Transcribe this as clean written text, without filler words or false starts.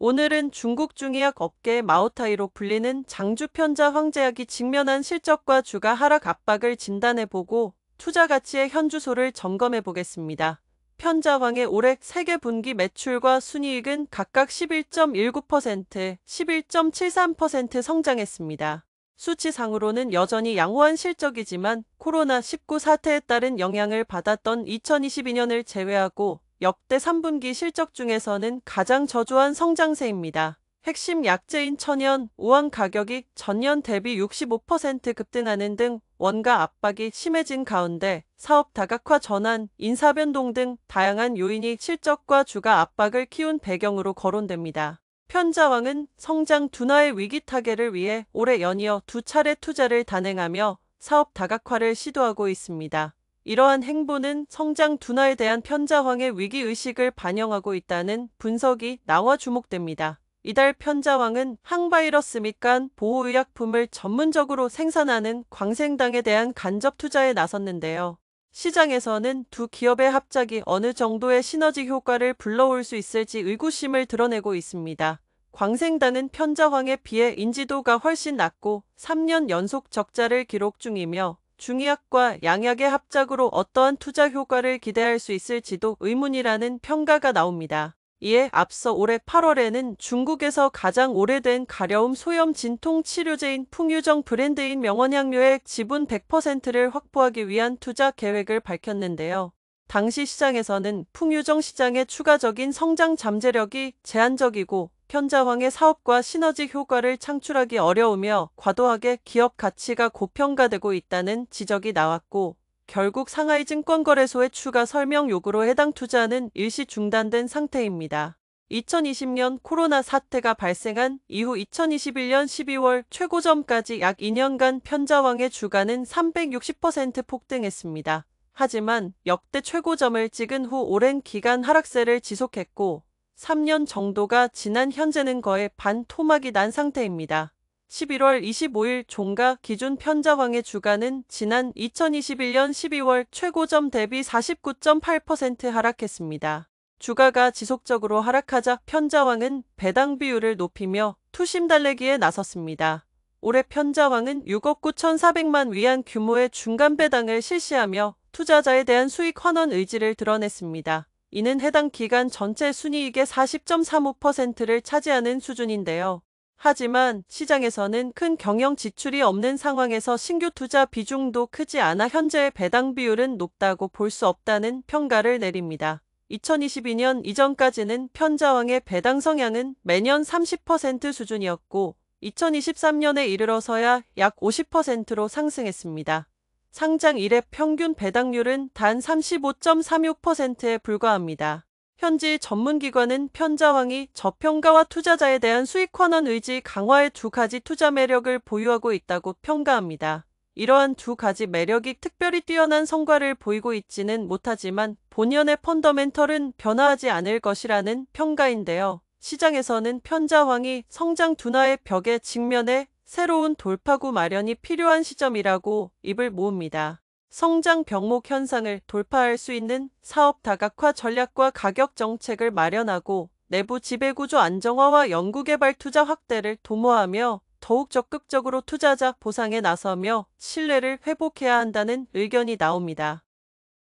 오늘은 중국 중의학 업계의 마오타이로 불리는 장주 편자 황제약이 직면한 실적과 주가 하락 압박을 진단해보고 투자 가치의 현주소를 점검해보겠습니다. 편자황의 올해 세계 분기 매출과 순이익은 각각 11.19%, 11.73% 성장했습니다. 수치상으로는 여전히 양호한 실적이지만 코로나19 사태에 따른 영향을 받았던 2022년을 제외하고 역대 3분기 실적 중에서는 가장 저조한 성장세입니다. 핵심 약재인 천연, 우황 가격이 전년 대비 65% 급등하는 등 원가 압박이 심해진 가운데 사업 다각화 전환, 인사 변동 등 다양한 요인이 실적과 주가 압박을 키운 배경으로 거론됩니다. 편자황은 성장 둔화의 위기 타개를 위해 올해 연이어 2차례 투자를 단행하며 사업 다각화를 시도하고 있습니다. 이러한 행보는 성장 둔화에 대한 편자황의 위기의식을 반영하고 있다는 분석이 나와 주목됩니다. 이달 편자황은 항바이러스 및 간 보호의약품을 전문적으로 생산하는 광생당에 대한 간접 투자에 나섰는데요. 시장에서는 두 기업의 합작이 어느 정도의 시너지 효과를 불러올 수 있을지 의구심을 드러내고 있습니다. 광생당은 편자황에 비해 인지도가 훨씬 낮고 3년 연속 적자를 기록 중이며 중의학과 양약의 합작으로 어떠한 투자 효과를 기대할 수 있을지도 의문이라는 평가가 나옵니다. 이에 앞서 올해 8월에는 중국에서 가장 오래된 가려움 소염 진통 치료제인 풍유정 브랜드인 명원향료의 지분 100%를 확보하기 위한 투자 계획을 밝혔는데요. 당시 시장에서는 풍유정 시장의 추가적인 성장 잠재력이 제한적이고 편자황의 사업과 시너지 효과를 창출하기 어려우며 과도하게 기업 가치가 고평가되고 있다는 지적이 나왔고 결국 상하이증권거래소의 추가 설명 요구로 해당 투자는 일시 중단된 상태입니다. 2020년 코로나 사태가 발생한 이후 2021년 12월 최고점까지 약 2년간 편자황의 주가는 360% 폭등했습니다. 하지만 역대 최고점을 찍은 후 오랜 기간 하락세를 지속했고 3년 정도가 지난 현재는 거의 반토막이 난 상태입니다. 11월 25일 종가 기준 편자황의 주가는 지난 2021년 12월 최고점 대비 49.8% 하락했습니다. 주가가 지속적으로 하락하자 편자황은 배당 비율을 높이며 투심 달래기에 나섰습니다. 올해 편자황은 6억 9,400만 위안 규모의 중간 배당을 실시하며 투자자에 대한 수익 환원 의지를 드러냈습니다. 이는 해당 기간 전체 순이익의 40.35%를 차지하는 수준인데요. 하지만 시장에서는 큰 경영 지출이 없는 상황에서 신규 투자 비중도 크지 않아 현재의 배당 비율은 높다고 볼 수 없다는 평가를 내립니다. 2022년 이전까지는 편자황의 배당 성향은 매년 30% 수준이었고 2023년에 이르러서야 약 50%로 상승했습니다. 상장 이래 평균 배당률은 단 35.36%에 불과합니다. 현지 전문기관은 편자황이 저평가와 투자자에 대한 수익 환원 의지 강화의 두 가지 투자 매력을 보유하고 있다고 평가합니다. 이러한 두 가지 매력이 특별히 뛰어난 성과를 보이고 있지는 못하지만 본연의 펀더멘털은 변화하지 않을 것이라는 평가인데요. 시장에서는 편자황이 성장 둔화의 벽에 직면해 새로운 돌파구 마련이 필요한 시점이라고 입을 모읍니다. 성장 병목 현상을 돌파할 수 있는 사업 다각화 전략과 가격 정책을 마련하고 내부 지배구조 안정화와 연구개발 투자 확대를 도모하며 더욱 적극적으로 투자자 보상에 나서며 신뢰를 회복해야 한다는 의견이 나옵니다.